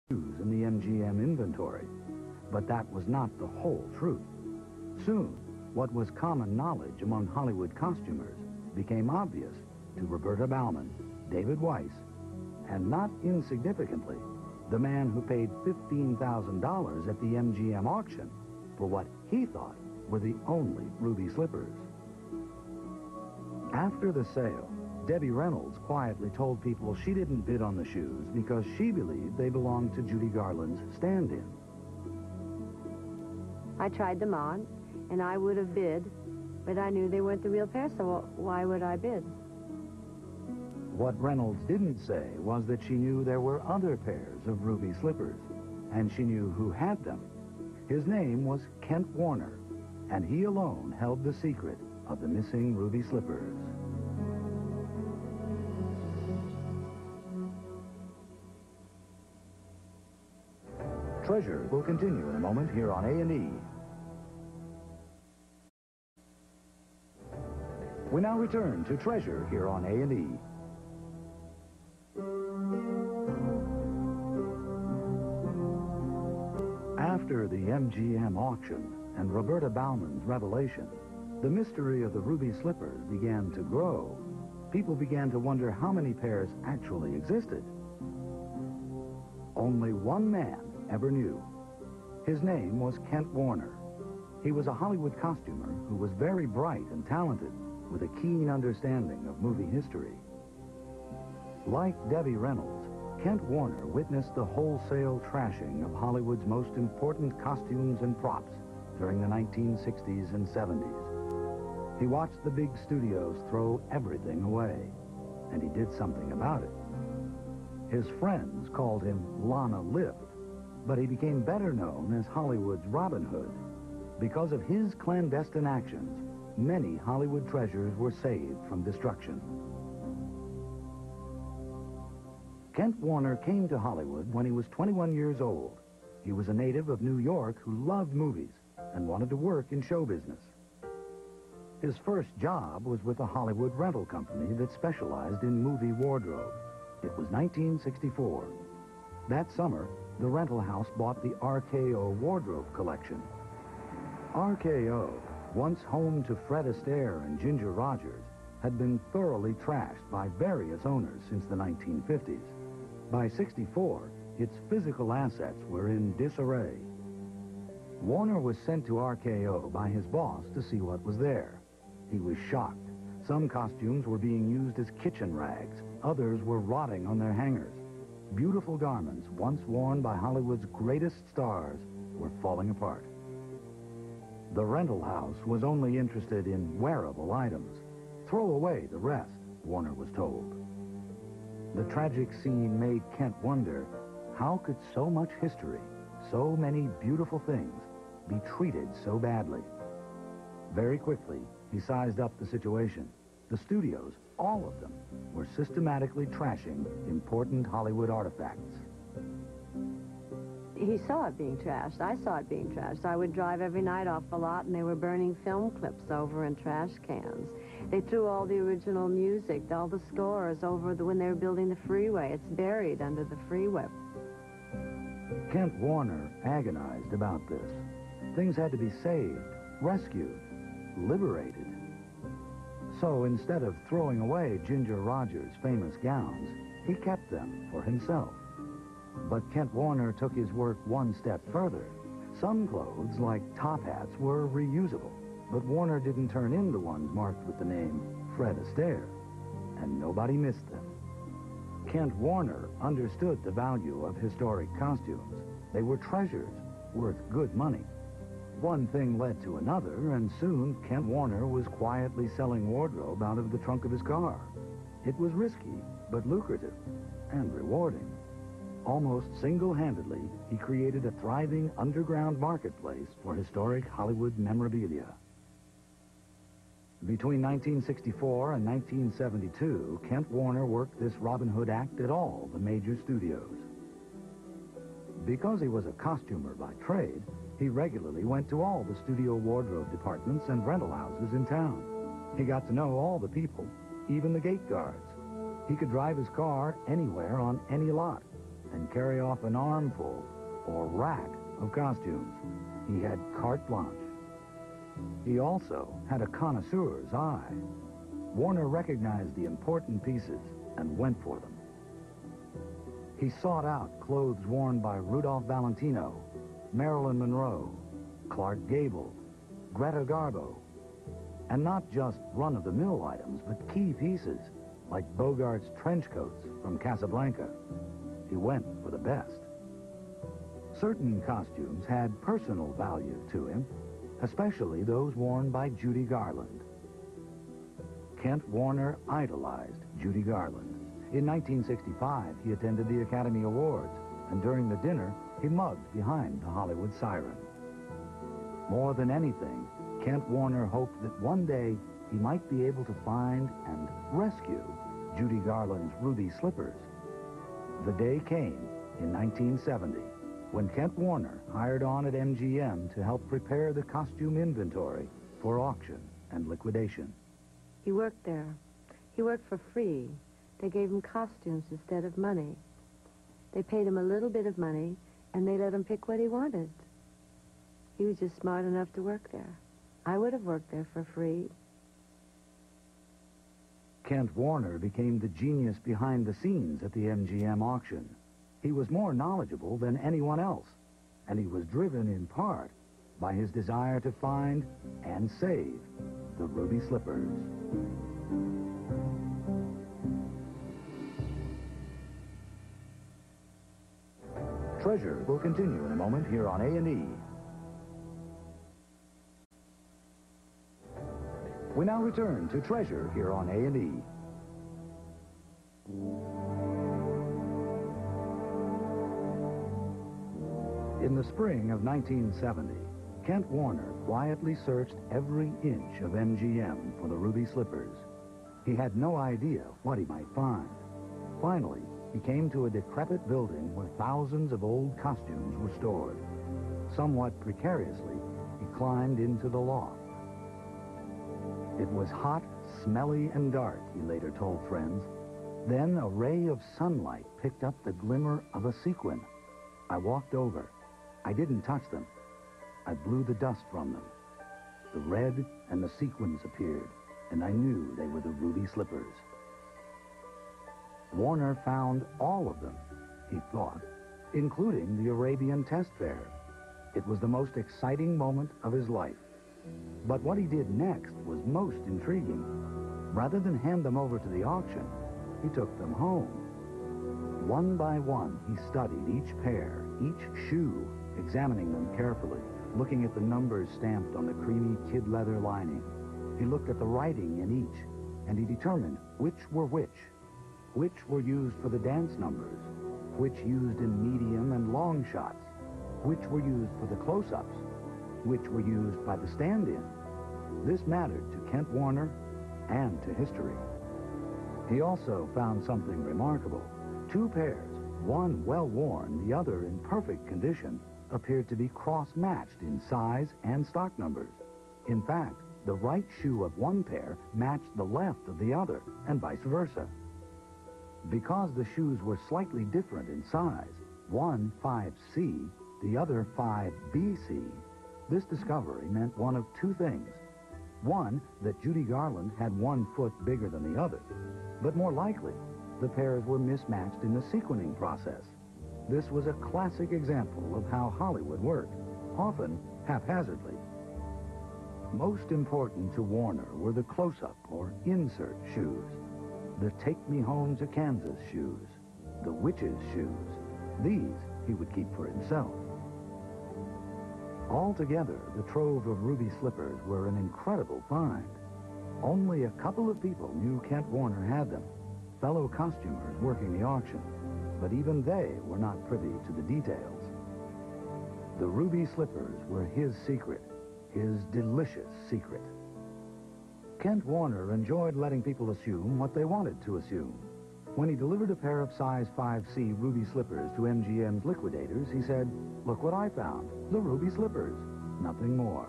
shoes in the MGM inventory. But that was not the whole truth. Soon, what was common knowledge among Hollywood costumers became obvious to Roberta Bauman, David Weiss, and not insignificantly, the man who paid $15,000 at the MGM auction for what he thought were the only ruby slippers. After the sale, Debbie Reynolds quietly told people she didn't bid on the shoes because she believed they belonged to Judy Garland's stand-in. I tried them on, and I would have bid, but I knew they weren't the real pair, so why would I bid? What Reynolds didn't say was that she knew there were other pairs of ruby slippers, and she knew who had them. His name was Kent Warner, and he alone held the secret of the missing ruby slippers. Treasure will continue in a moment here on A&E. We now return to Treasure here on A&E. After the MGM auction and Roberta Bauman's revelation, the mystery of the ruby slippers began to grow. People began to wonder how many pairs actually existed. Only one man ever knew. His name was Kent Warner. He was a Hollywood costumer who was very bright and talented, with a keen understanding of movie history. Like Debbie Reynolds, Kent Warner witnessed the wholesale trashing of Hollywood's most important costumes and props during the 1960s and 70s. He watched the big studios throw everything away, and he did something about it. His friends called him Lana Lift, but he became better known as Hollywood's Robin Hood. Because of his clandestine actions, many Hollywood treasures were saved from destruction. Kent Warner came to Hollywood when he was 21 years old. He was a native of New York who loved movies and wanted to work in show business. His first job was with a Hollywood rental company that specialized in movie wardrobe. It was 1964. That summer, the rental house bought the RKO wardrobe collection. RKO, once home to Fred Astaire and Ginger Rogers, had been thoroughly trashed by various owners since the 1950s. By '64, its physical assets were in disarray. Warner was sent to RKO by his boss to see what was there. He was shocked. Some costumes were being used as kitchen rags. Others were rotting on their hangers. Beautiful garments, once worn by Hollywood's greatest stars, were falling apart. The rental house was only interested in wearable items. Throw away the rest, Warner was told. The tragic scene made Kent wonder, how could so much history, so many beautiful things, be treated so badly? Very quickly, he sized up the situation. The studios, all of them, were systematically trashing important Hollywood artifacts. He saw it being trashed. I saw it being trashed. I would drive every night off the lot, and they were burning film clips over in trash cans. They threw all the original music, all the scores over when they were building the freeway. It's buried under the freeway. Kent Warner agonized about this. Things had to be saved, rescued, liberated. So instead of throwing away Ginger Rogers' famous gowns, he kept them for himself. But Kent Warner took his work one step further. Some clothes, like top hats, were reusable, but Warner didn't turn in the ones marked with the name Fred Astaire, and nobody missed them. Kent Warner understood the value of historic costumes. They were treasures, worth good money. One thing led to another, and soon Kent Warner was quietly selling wardrobe out of the trunk of his car. It was risky, but lucrative and rewarding. Almost single-handedly, he created a thriving underground marketplace for historic Hollywood memorabilia. Between 1964 and 1972, Kent Warner worked this Robin Hood act at all the major studios. Because he was a costumer by trade, he regularly went to all the studio wardrobe departments and rental houses in town. He got to know all the people, even the gate guards. He could drive his car anywhere on any lot, and carry off an armful or rack of costumes. He had carte blanche. He also had a connoisseur's eye. Warner recognized the important pieces and went for them. He sought out clothes worn by Rudolph Valentino, Marilyn Monroe, Clark Gable, Greta Garbo, and not just run-of-the-mill items, but key pieces like Bogart's trench coats from Casablanca. He went for the best. Certain costumes had personal value to him, especially those worn by Judy Garland. Kent Warner idolized Judy Garland. In 1965, he attended the Academy Awards, and during the dinner, he mugged behind the Hollywood siren. More than anything, Kent Warner hoped that one day he might be able to find and rescue Judy Garland's ruby slippers. The day came in 1970 when Kent Warner hired on at MGM to help prepare the costume inventory for auction and liquidation. He worked there. He worked for free. They gave him costumes instead of money. They paid him a little bit of money, and they let him pick what he wanted. He was just smart enough to work there. I would have worked there for free. Kent Warner became the genius behind the scenes at the MGM auction. He was more knowledgeable than anyone else, and he was driven in part by his desire to find and save the ruby slippers. Treasure will continue in a moment here on A&E. We now return to Treasure here on A&E. In the spring of 1970, Kent Warner quietly searched every inch of MGM for the ruby slippers. He had no idea what he might find. Finally, he came to a decrepit building where thousands of old costumes were stored. Somewhat precariously, he climbed into the loft. It was hot, smelly, and dark, he later told friends. Then a ray of sunlight picked up the glimmer of a sequin. I walked over. I didn't touch them. I blew the dust from them. The red and the sequins appeared, and I knew they were the ruby slippers. Warner found all of them, he thought, including the Arabian test pair. It was the most exciting moment of his life. But what he did next was most intriguing. Rather than hand them over to the auction, he took them home. One by one, he studied each pair, each shoe, examining them carefully, looking at the numbers stamped on the creamy kid leather lining. He looked at the writing in each, and he determined which were which were used for the dance numbers, which used in medium and long shots, which were used for the close-ups, which were used by the stand-in. This mattered to Kent Warner and to history. He also found something remarkable. Two pairs, one well-worn, the other in perfect condition, appeared to be cross-matched in size and stock numbers. In fact, the right shoe of one pair matched the left of the other, and vice versa. Because the shoes were slightly different in size, one 5C, the other 5BC, this discovery meant one of two things. One, that Judy Garland had 1 foot bigger than the other, but more likely, the pairs were mismatched in the sequining process. This was a classic example of how Hollywood worked, often haphazardly. Most important to Warner were the close-up or insert shoes, the Take Me Home to Kansas shoes, the Witch's shoes. These he would keep for himself. Altogether, the trove of ruby slippers were an incredible find. Only a couple of people knew Kent Warner had them, fellow costumers working the auction, but even they were not privy to the details. The ruby slippers were his secret, his delicious secret. Kent Warner enjoyed letting people assume what they wanted to assume. When he delivered a pair of size 5C ruby slippers to MGM's liquidators, he said, "Look what I found, the ruby slippers." Nothing more.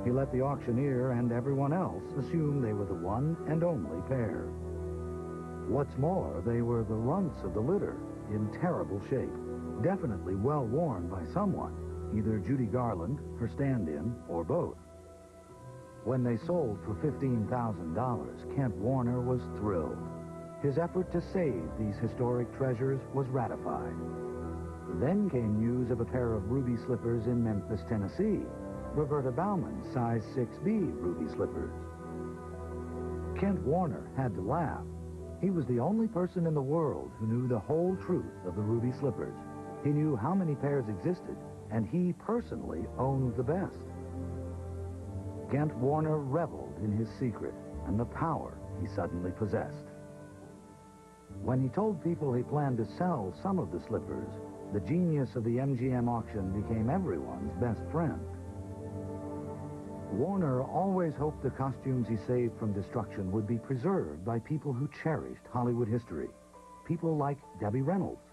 He let the auctioneer and everyone else assume they were the one and only pair. What's more, they were the runts of the litter, in terrible shape. Definitely well worn by someone, either Judy Garland, her stand-in, or both. When they sold for $15,000, Kent Warner was thrilled. His effort to save these historic treasures was ratified. Then came news of a pair of ruby slippers in Memphis, Tennessee. Roberta Bauman's size 6B ruby slippers. Kent Warner had to laugh. He was the only person in the world who knew the whole truth of the ruby slippers. He knew how many pairs existed, and he personally owned the best. Kent Warner reveled in his secret and the power he suddenly possessed. When he told people he planned to sell some of the slippers, the genius of the MGM auction became everyone's best friend. Warner always hoped the costumes he saved from destruction would be preserved by people who cherished Hollywood history. People like Debbie Reynolds,